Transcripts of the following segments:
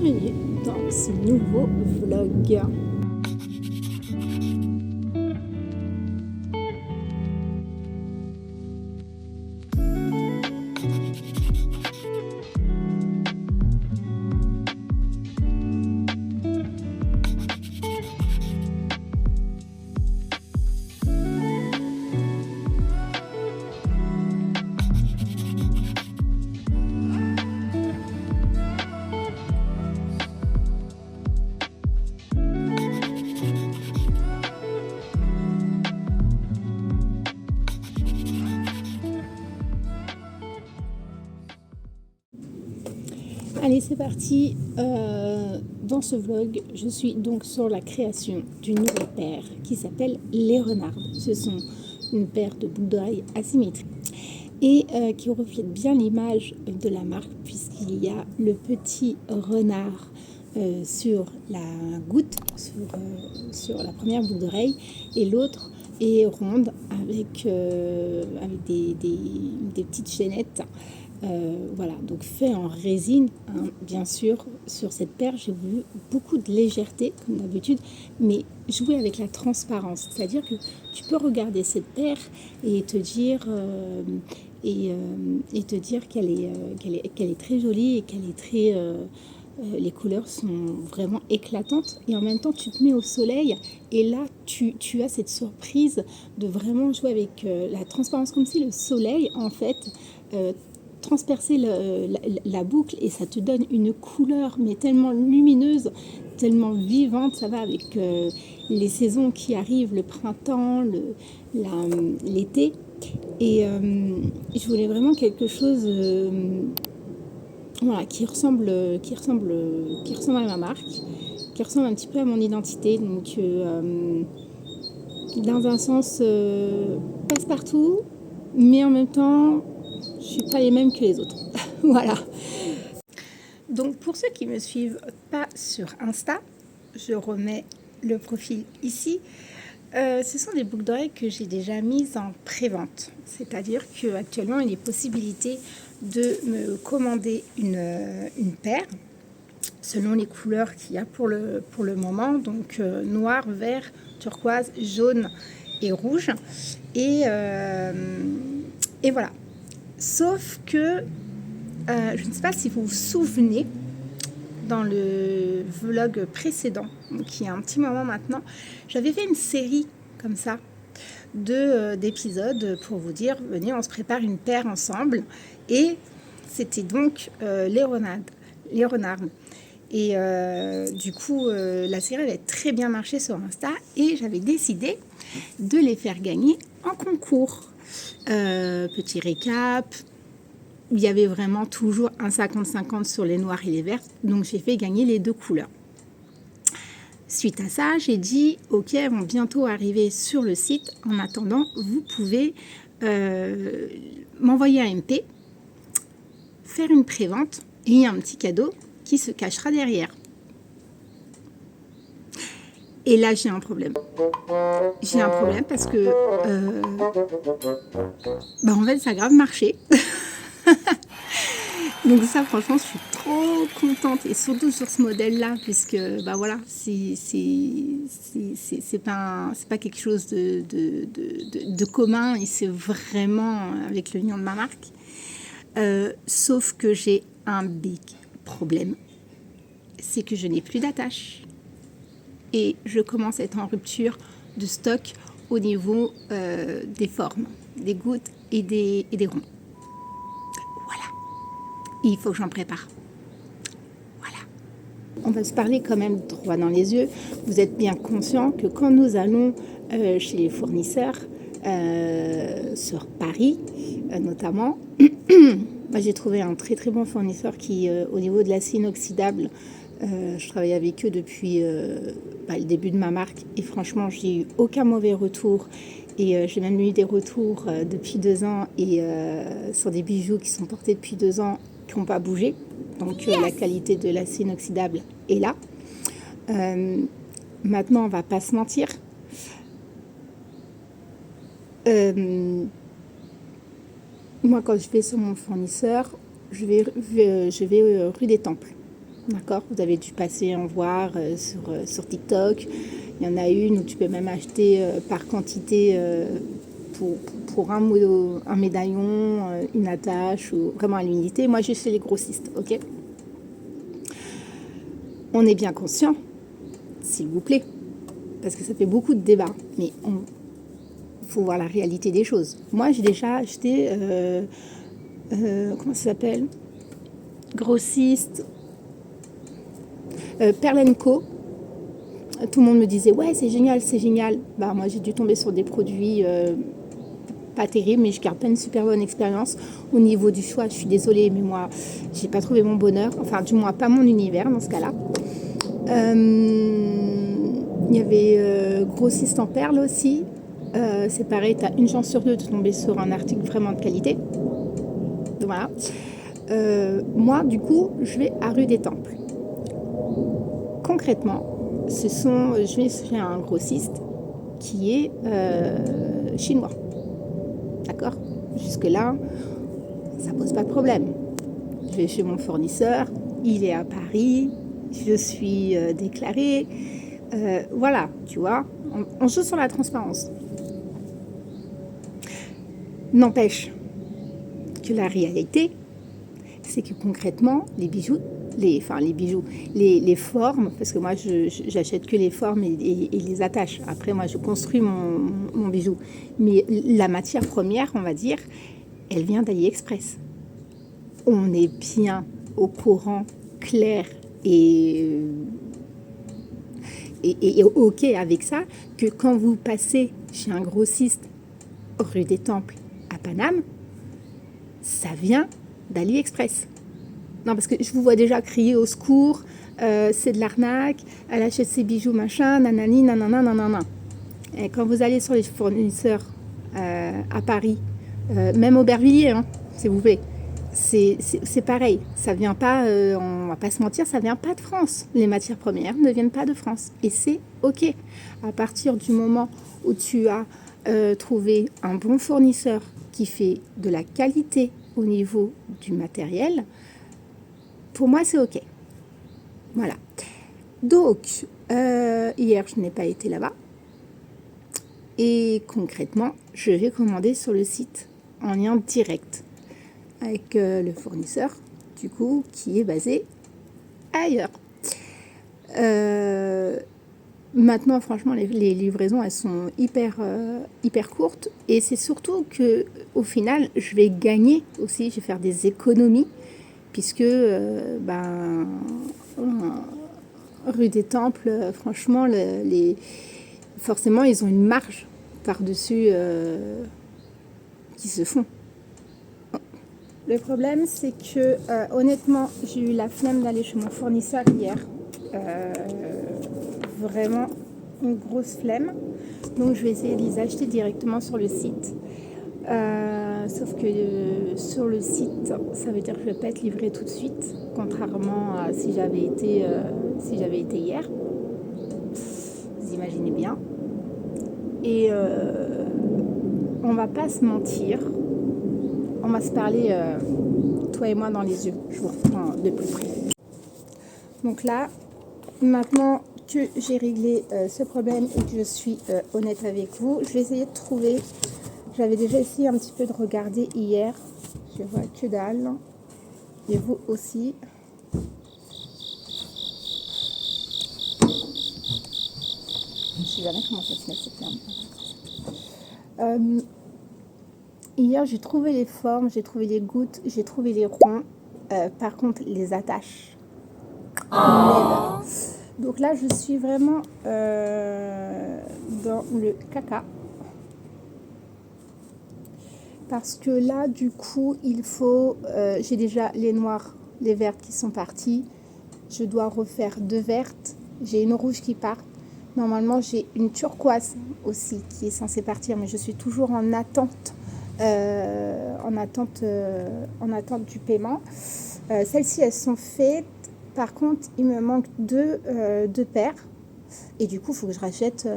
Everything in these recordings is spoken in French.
bienvenue dans ce nouveau vlog. Allez, c'est parti. Dans ce vlog, je suis donc sur la création d'une nouvelle paire qui s'appelle les renardes. Ce sont une paire de boucles d'oreilles asymétriques et qui reflète bien l'image de la marque puisqu'il y a le petit renard sur la goutte, sur la première boucle d'oreille, et l'autre est ronde avec des petites chaînettes. Voilà, donc fait en résine, hein, bien sûr. Sur cette paire, j'ai voulu beaucoup de légèreté, comme d'habitude, mais jouer avec la transparence. C'est-à-dire que tu peux regarder cette paire et te dire, qu'elle est très jolie et qu'elle est très... les couleurs sont vraiment éclatantes et en même temps tu te mets au soleil et là tu as cette surprise de vraiment jouer avec la transparence, comme si le soleil en fait transpercer la boucle et ça te donne une couleur mais tellement lumineuse, tellement vivante. Ça va avec les saisons qui arrivent, le printemps, l'été, et je voulais vraiment quelque chose voilà, qui ressemble à ma marque, qui ressemble un petit peu à mon identité. Donc dans un sens passe-partout, mais en même temps je suis pas les mêmes que les autres. Voilà. Donc pour ceux qui me suivent pas sur Insta, je remets le profil ici. Ce sont des boucles d'oreilles que j'ai déjà mises en pré-vente. C'est-à-dire qu'actuellement, il y a possibilité de me commander une paire selon les couleurs qu'il y a pour le moment. Donc noir, vert, turquoise, jaune et rouge. Et voilà. Sauf que je ne sais pas si vous vous souvenez, dans le vlog précédent, qui a un petit moment maintenant, j'avais fait une série comme ça d'épisodes pour vous dire, venez, on se prépare une paire ensemble. Et c'était donc les renardes. Et du coup, la série avait très bien marché sur Insta et j'avais décidé de les faire gagner en concours. Petit récap. Il y avait vraiment toujours un 50-50 sur les noirs et les verts, donc j'ai fait gagner les deux couleurs. Suite à ça, j'ai dit ok, elles vont bientôt arriver sur le site. En attendant, vous pouvez m'envoyer un MP, faire une prévente et il y a un petit cadeau qui se cachera derrière. Et là, j'ai un problème. J'ai un problème parce que en fait, ça a grave marché. Donc ça, franchement, je suis trop contente, et surtout sur ce modèle-là, puisque voilà, c'est pas quelque chose de commun, et c'est vraiment avec le nom de ma marque. Sauf que j'ai un big problème, c'est que je n'ai plus d'attache et je commence à être en rupture de stock au niveau des formes, des gouttes et des ronds. Il faut que j'en prépare. Voilà. On va se parler quand même droit dans les yeux. Vous êtes bien conscient que quand nous allons chez les fournisseurs, sur Paris notamment, moi j'ai trouvé un très très bon fournisseur qui, au niveau de l'acier inoxydable, je travaille avec eux depuis le début de ma marque et franchement j'ai eu aucun mauvais retour. Et j'ai même eu des retours depuis 2 ans et sur des bijoux qui sont portés depuis 2 ans qui n'ont pas bougé. Donc la qualité de l'acier inoxydable est là. Maintenant, on ne va pas se mentir. Moi, quand je vais sur mon fournisseur, je vais rue des Temples. D'accord? Vous avez dû passer en voir sur TikTok. Il y en a une où tu peux même acheter par quantité pour, pour un médaillon, une attache ou vraiment à l'unité. Moi, j'ai chez les grossistes, ok? On est bien conscient, s'il vous plaît, parce que ça fait beaucoup de débats, mais il faut voir la réalité des choses. Moi, j'ai déjà acheté, comment ça s'appelle? Grossiste, Perle & Co. Tout le monde me disait ouais c'est génial, c'est génial. Bah moi j'ai dû tomber sur des produits pas terribles, mais je garde pas une super bonne expérience au niveau du choix. Je suis désolée, mais moi j'ai pas trouvé mon bonheur, enfin du moins pas mon univers dans ce cas-là. Il y avait grossiste en perles aussi. C'est pareil, tu as une chance sur deux de tomber sur un article vraiment de qualité. Voilà. Moi, du coup, je vais à rue des Temples. Concrètement, je vais chez un grossiste qui est chinois. D'accord? Jusque-là, ça pose pas de problème. Je vais chez mon fournisseur, il est à Paris, je suis déclarée. Voilà, tu vois, on joue sur la transparence. N'empêche que la réalité, c'est que concrètement, les bijoux, les formes, parce que moi j'achète que les formes et les attaches. Après, moi je construis mon bijou. Mais la matière première, on va dire, elle vient d'AliExpress. On est bien au courant, clair et ok avec ça, que quand vous passez chez un grossiste rue des Temples à Paname, ça vient d'AliExpress. Non, parce que je vous vois déjà crier au secours, c'est de l'arnaque, elle achète ses bijoux, machin, nanani, nanana, nanana. Et quand vous allez sur les fournisseurs à Paris, même Aubervilliers, hein, s'il vous plaît, c'est pareil. Ça vient pas, on va pas se mentir, ça vient pas de France. Les matières premières ne viennent pas de France. Et c'est ok. À partir du moment où tu as trouvé un bon fournisseur qui fait de la qualité au niveau du matériel, pour moi, c'est ok. Voilà. Donc, hier, je n'ai pas été là-bas. Et concrètement, je vais commander sur le site en lien direct avec le fournisseur, du coup, qui est basé ailleurs. Maintenant, franchement, les livraisons, elles sont hyper courtes. Et c'est surtout que, au final, je vais gagner aussi, je vais faire des économies, puisque, rue des Temples, franchement, forcément, ils ont une marge par-dessus qui se font. Le problème, c'est que, honnêtement, j'ai eu la flemme d'aller chez mon fournisseur hier. Vraiment une grosse flemme. Donc, je vais essayer de les acheter directement sur le site. Sauf que sur le site, ça veut dire que je ne vais pas être livrée tout de suite, contrairement à si j'avais été hier. Vous imaginez bien. Et on va pas se mentir, on va se parler, toi et moi, dans les yeux. Je vous reprends de plus près. Donc là, maintenant que j'ai réglé ce problème et que je suis honnête avec vous, je vais essayer de trouver. J'avais déjà essayé un petit peu de regarder hier. Je vois que dalle. Et vous aussi. Je sais jamais comment ça se met cette ferme. Hier, j'ai trouvé les formes, j'ai trouvé les gouttes, j'ai trouvé les ronds. Par contre, les attaches. Never. Donc là, je suis vraiment dans le caca. Parce que là, du coup, il faut... j'ai déjà les noirs, les vertes qui sont parties. Je dois refaire 2 vertes. J'ai une rouge qui part. Normalement, j'ai une turquoise aussi qui est censée partir, mais je suis toujours en attente, en attente du paiement. Celles-ci, elles sont faites. Par contre, il me manque deux paires. Et du coup, il faut que je rachète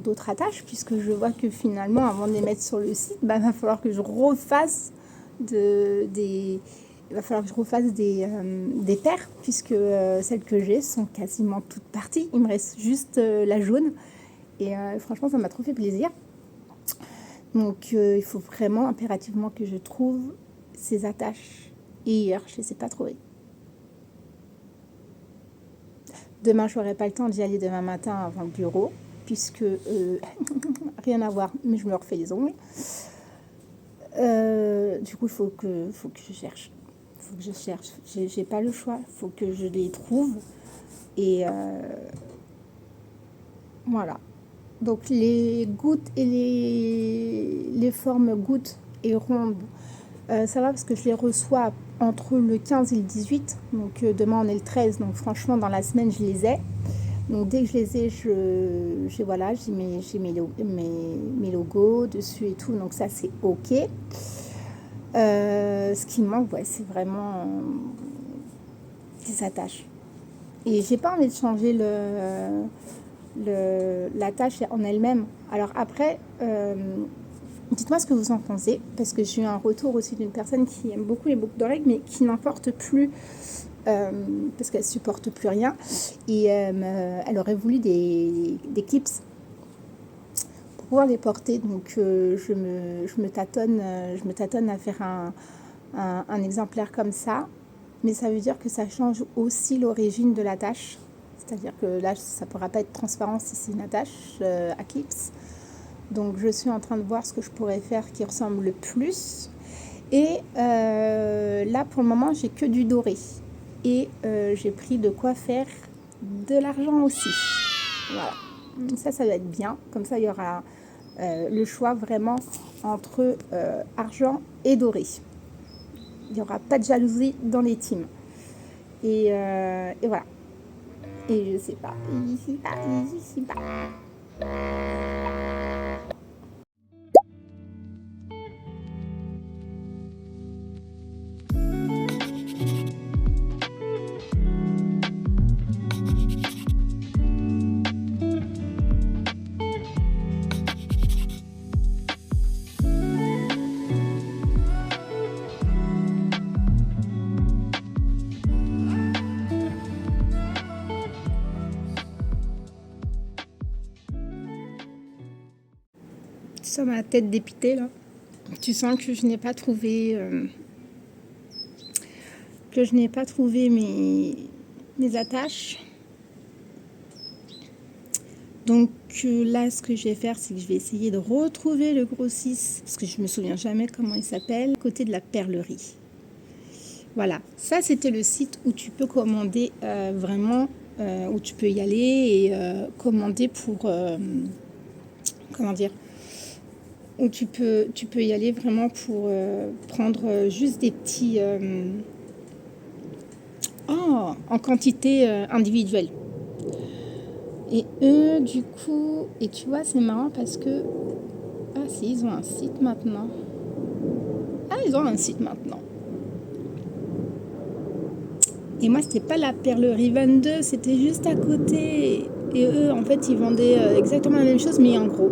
d'autres attaches, puisque je vois que finalement, avant de les mettre sur le site, va falloir que je refasse il va falloir que je refasse des paires, puisque celles que j'ai sont quasiment toutes parties. Il me reste juste la jaune. Et franchement, ça m'a trop fait plaisir. Donc, il faut vraiment impérativement que je trouve ces attaches. Et hier, je ne les ai pas trouvées. Demain, je n'aurai pas le temps d'y aller demain matin avant le bureau, puisque rien à voir, mais je me refais les ongles. Du coup, il faut que je cherche. Faut que je cherche. J'ai pas le choix. Il faut que je les trouve. Et voilà. Donc, les gouttes et les formes gouttes et rondes, ça va parce que je les reçois entre le 15 et le 18. Donc, demain, on est le 13. Donc, franchement, dans la semaine, je les ai. Donc, dès que je les ai, j'ai mes logos dessus et tout. Donc, ça, c'est OK. Ce qui me manque, ouais, c'est vraiment des attaches. Et j'ai pas envie de changer l'attache en elle-même. Alors après, dites-moi ce que vous en pensez, parce que j'ai eu un retour aussi d'une personne qui aime beaucoup les boucles d'oreilles, mais qui n'en porte plus, parce qu'elle supporte plus rien. Et elle aurait voulu des clips pour pouvoir les porter. Donc je me tâtonne à faire un exemplaire comme ça. Mais ça veut dire que ça change aussi l'origine de l'attache. C'est-à-dire que là, ça ne pourra pas être transparent si c'est une attache à clips. Donc, je suis en train de voir ce que je pourrais faire qui ressemble le plus. Et là, pour le moment, j'ai que du doré. Et j'ai pris de quoi faire de l'argent aussi. Voilà. Ça va être bien. Comme ça, il y aura le choix vraiment entre argent et doré. Il n'y aura pas de jalousie dans les teams. Et voilà. Et je sais pas. Ça m'a la tête dépitée là. Tu sens que je n'ai pas trouvé mes attaches. Donc là, ce que je vais faire, c'est que je vais essayer de retrouver le gros 6, parce que je me souviens jamais comment il s'appelle, côté de la perlerie. Voilà, ça c'était le site où tu peux commander vraiment, où tu peux y aller et commander pour, comment dire, où tu peux y aller vraiment pour prendre juste des petits en quantité individuelle. Et eux, du coup, et tu vois, c'est marrant parce que si, ils ont un site maintenant. Ils ont un site maintenant. Et moi, c'était pas la perlerie 22, c'était juste à côté. Et eux, en fait, ils vendaient exactement la même chose, mais en gros.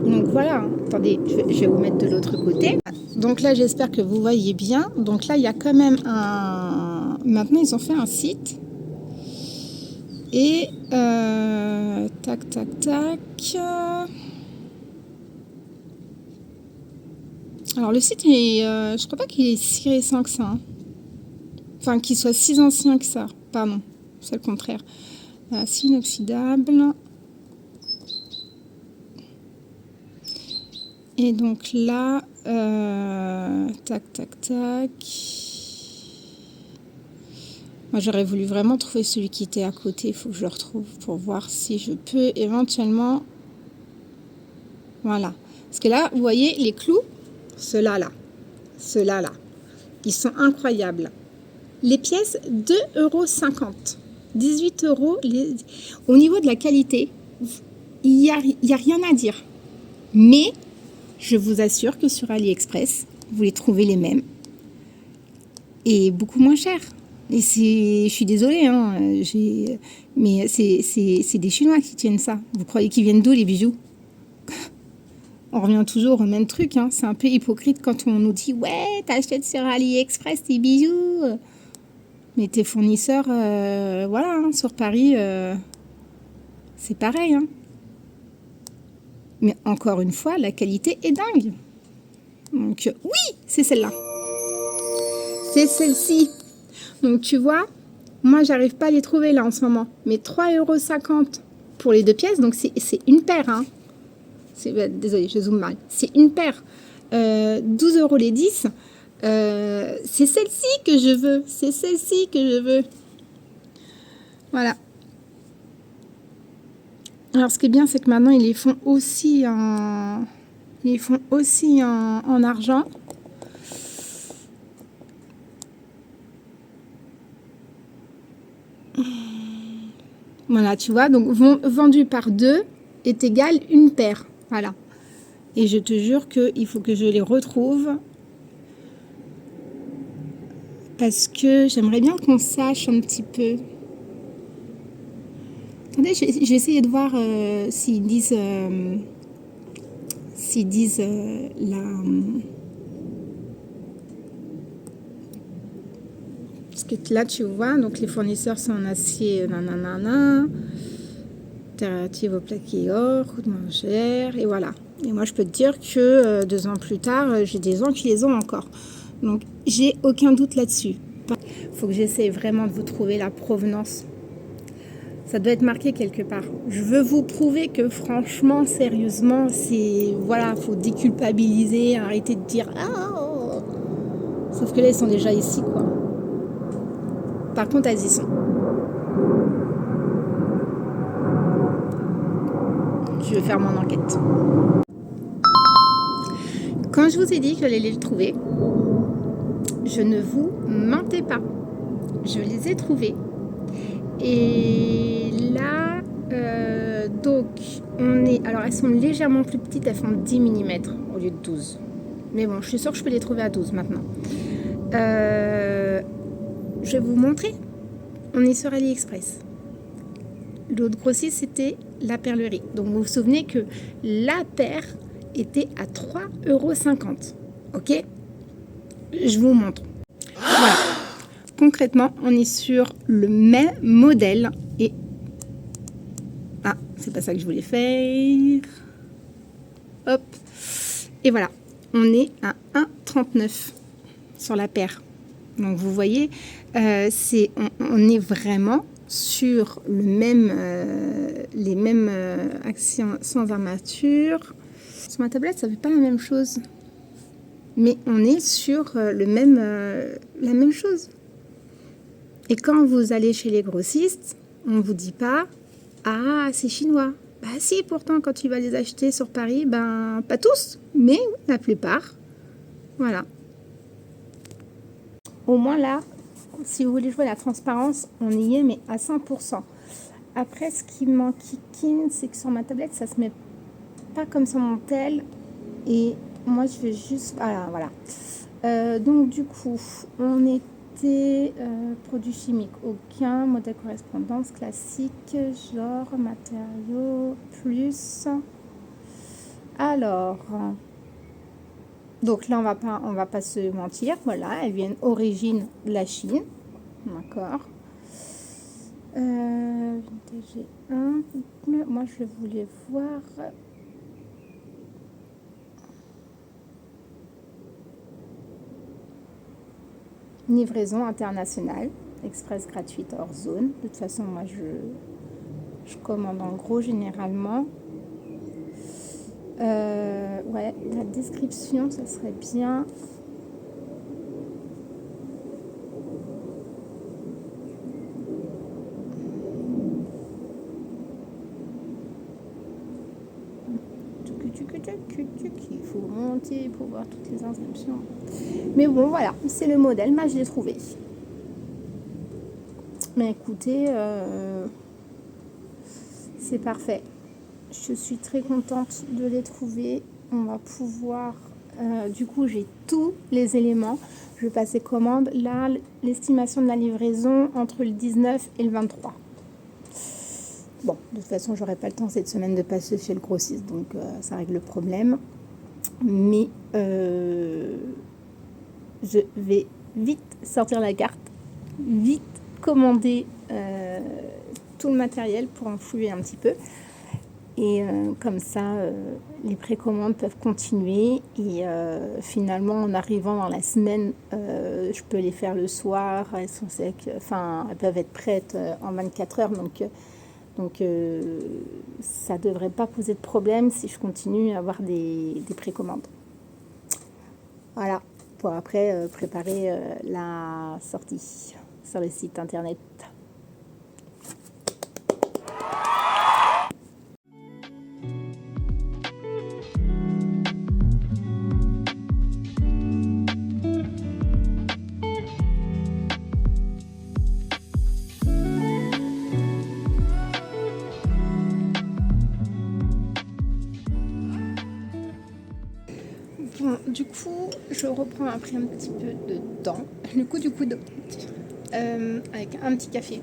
Donc voilà, attendez, je vais vous mettre de l'autre côté. Donc là, j'espère que vous voyez bien. Donc là, il y a quand même un... Maintenant, ils ont fait un site. Et tac. Alors le site, je crois pas qu'il est si récent que ça. Hein. Enfin, qu'il soit si ancien que ça. Pardon, c'est le contraire. C'est inoxydable. Et donc là, tac. Moi, j'aurais voulu vraiment trouver celui qui était à côté. Il faut que je le retrouve pour voir si je peux éventuellement... Voilà. Parce que là, vous voyez, les clous, ceux-là, ils sont incroyables. Les pièces, 2,50 €. 18 €. Au niveau de la qualité, il n'y a rien à dire. Mais, je vous assure que sur AliExpress, vous les trouvez les mêmes. Et beaucoup moins cher. Et je suis désolée, hein, mais c'est des Chinois qui tiennent ça. Vous croyez qu'ils viennent d'où, les bijoux? On revient toujours au même truc, hein. C'est un peu hypocrite quand on nous dit « Ouais, t'achètes sur AliExpress tes bijoux !» Mais tes fournisseurs, voilà, hein, sur Paris, c'est pareil, hein. Mais encore une fois, la qualité est dingue. Donc, oui, c'est celle-là. C'est celle-ci. Donc, tu vois, moi, j'arrive pas à les trouver là en ce moment. Mais 3,50 € pour les 2 pièces, donc c'est une paire, hein. Désolée, je zoome mal. C'est une paire. 12 € les 10. C'est celle-ci que je veux. C'est celle-ci que je veux. Voilà. Alors, ce qui est bien, c'est que maintenant, ils les font aussi en argent. Voilà, tu vois. Donc, vendu par 2 est égal une paire. Voilà. Et je te jure qu'il faut que je les retrouve. Parce que j'aimerais bien qu'on sache un petit peu. Attendez, j'ai essayé de voir s'ils disent, la... Parce que là, tu vois, donc les fournisseurs sont en acier, nanana, alternative au plaqué or, coûte moins cher, et voilà. Et moi, je peux te dire que 2 ans plus tard, j'ai des gens qui les ont encore. Donc, j'ai aucun doute là-dessus. Il faut que j'essaie vraiment de vous trouver la provenance. Ça doit être marqué quelque part. Je veux vous prouver que franchement, sérieusement, c'est... Voilà, faut déculpabiliser, arrêter de dire... Ah, oh. Sauf que là, ils sont déjà ici, quoi. Par contre, elles y sont. Je vais faire mon enquête. Quand je vous ai dit que j'allais les trouver, je ne vous mentais pas. Je les ai trouvés. Et là, donc, on est... Alors, elles sont légèrement plus petites, elles font 10 mm au lieu de 12. Mais bon, je suis sûre que je peux les trouver à 12 maintenant. Je vais vous montrer. On est sur AliExpress. L'autre grossiste, c'était la perlerie. Donc, vous vous souvenez que la paire était à 3,50 €. Ok? Je vous montre. Voilà. Concrètement, on est sur le même modèle et... Ah, c'est pas ça que je voulais faire. Hop. Et voilà. On est à 1,39 € sur la paire. Donc, vous voyez, on est vraiment sur le même, les mêmes actions sans armature. Sur ma tablette, ça fait pas la même chose. Mais on est sur la même chose. Et quand vous allez chez les grossistes, on ne vous dit pas « Ah, c'est chinois ». Bah si, pourtant, quand tu vas les acheter sur Paris, ben pas tous, mais la plupart. Voilà. Au moins là, si vous voulez jouer à la transparence, on y est, mais à 100%. Après, ce qui m'enquiquine, c'est que sur ma tablette, ça se met pas comme sur mon tel. Et moi, je vais juste... Voilà. Donc, du coup, on était produits chimiques, aucun, modèle correspondance classique, genre, matériaux, plus. Alors, donc là, on va pas se mentir. Voilà, elles viennent origine de la Chine. D'accord. Vintage 1. Moi, je voulais voir... Livraison internationale, express gratuite hors zone. De toute façon, moi, je commande en gros généralement. Ouais, la description, ça serait bien. Il faut monter pour voir toutes les inscriptions. Mais bon, voilà, c'est le modèle. Moi, je l'ai trouvé. Mais écoutez, c'est parfait. Je suis très contente de les trouver. On va pouvoir... du coup, j'ai tous les éléments. Je vais passer commande. Là, l'estimation de la livraison entre le 19 et le 23. Bon, de toute façon, j'aurai pas le temps cette semaine de passer chez le grossiste, donc ça règle le problème. mais je vais vite sortir la carte, vite commander tout le matériel pour en fouiller un petit peu. Et comme ça, les précommandes peuvent continuer. Et finalement, en arrivant dans la semaine, je peux les faire le soir. Elles sont secs, enfin, elles peuvent être prêtes en 24 heures. Donc ça ne devrait pas poser de problème si je continue à avoir des précommandes. Voilà, pour après préparer la sortie sur le site internet. Bon, du coup, je reprends après un petit peu de temps. Le coup du coude avec un petit café,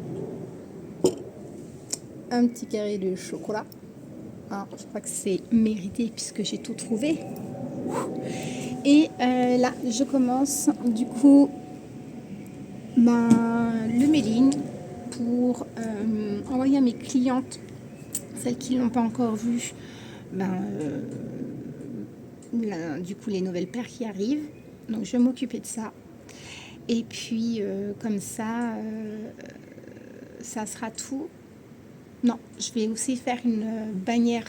un petit carré de chocolat. Alors, je crois que c'est mérité puisque j'ai tout trouvé. Et là, je commence du coup le mailing pour envoyer à mes clientes, celles qui ne l'ont pas encore vu, du coup les nouvelles paires qui arrivent. Donc je vais m'occuper de ça. Et puis comme ça, ça sera tout. Non, je vais aussi faire une bannière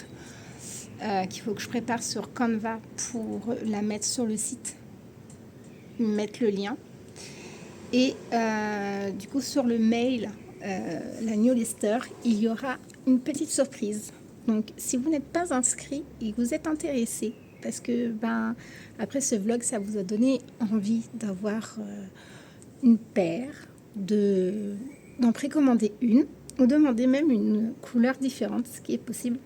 qu'il faut que je prépare sur Canva pour la mettre sur le site, mettre le lien. Et du coup sur le mail, la newsletter, il y aura une petite surprise. Donc si vous n'êtes pas inscrit et que vous êtes intéressé, parce que après ce vlog, ça vous a donné envie d'avoir une paire, d'en précommander une, ou demander même une couleur différente, ce qui est possible.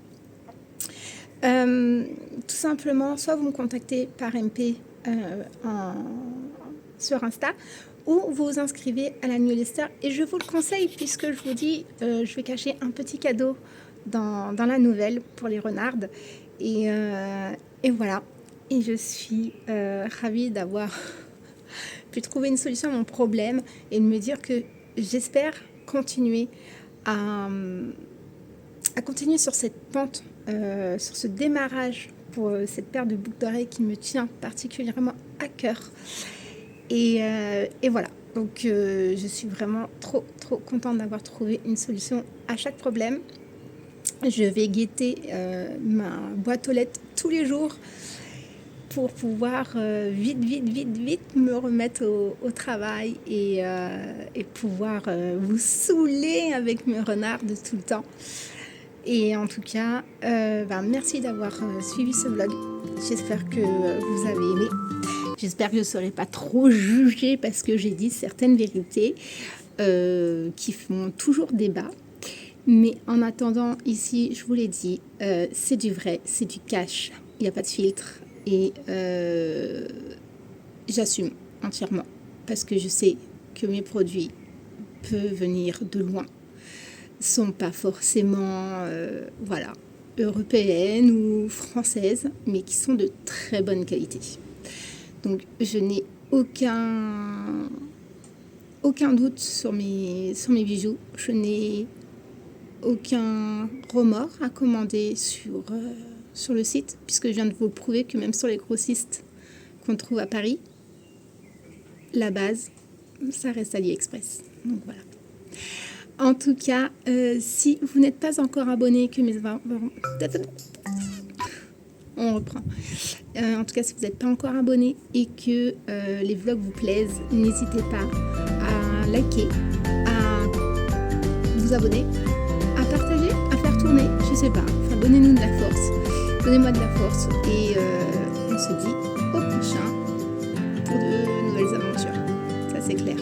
Tout simplement, soit vous me contactez par MP sur Insta, ou vous vous inscrivez à la newsletter. Et je vous le conseille, puisque je vous dis, je vais cacher un petit cadeau dans la nouvelle pour les renardes. Et voilà, et je suis ravie d'avoir pu trouver une solution à mon problème et de me dire que j'espère continuer à continuer sur cette pente, sur ce démarrage pour cette paire de boucles d'oreilles qui me tient particulièrement à cœur. Et voilà, donc je suis vraiment trop contente d'avoir trouvé une solution à chaque problème. Je vais guetter ma boîte aux lettres tous les jours pour pouvoir vite me remettre au travail et pouvoir vous saouler avec mes renards de tout le temps. Et en tout cas, merci d'avoir suivi ce vlog. J'espère que vous avez aimé. J'espère que je ne serai pas trop jugée parce que j'ai dit certaines vérités qui font toujours débat. Mais en attendant, ici, je vous l'ai dit, c'est du vrai, c'est du cash, il n'y a pas de filtre. Et j'assume entièrement parce que je sais que mes produits peuvent venir de loin. Ils ne sont pas forcément européennes ou françaises, mais qui sont de très bonne qualité. Donc je n'ai aucun doute sur mes bijoux. Je n'ai aucun remords à commander sur le site, puisque je viens de vous le prouver que même sur les grossistes qu'on trouve à Paris, la base, ça reste AliExpress. Donc voilà. En tout cas, si vous n'êtes pas encore abonné, on reprend. En tout cas, si vous n'êtes pas encore abonné et que les vlogs vous plaisent, n'hésitez pas à liker, à vous abonner, à partager, à faire tourner, je sais pas. Enfin, donnez-nous de la force. Donnez-moi de la force et on se dit au prochain pour de nouvelles aventures. Ça, c'est clair.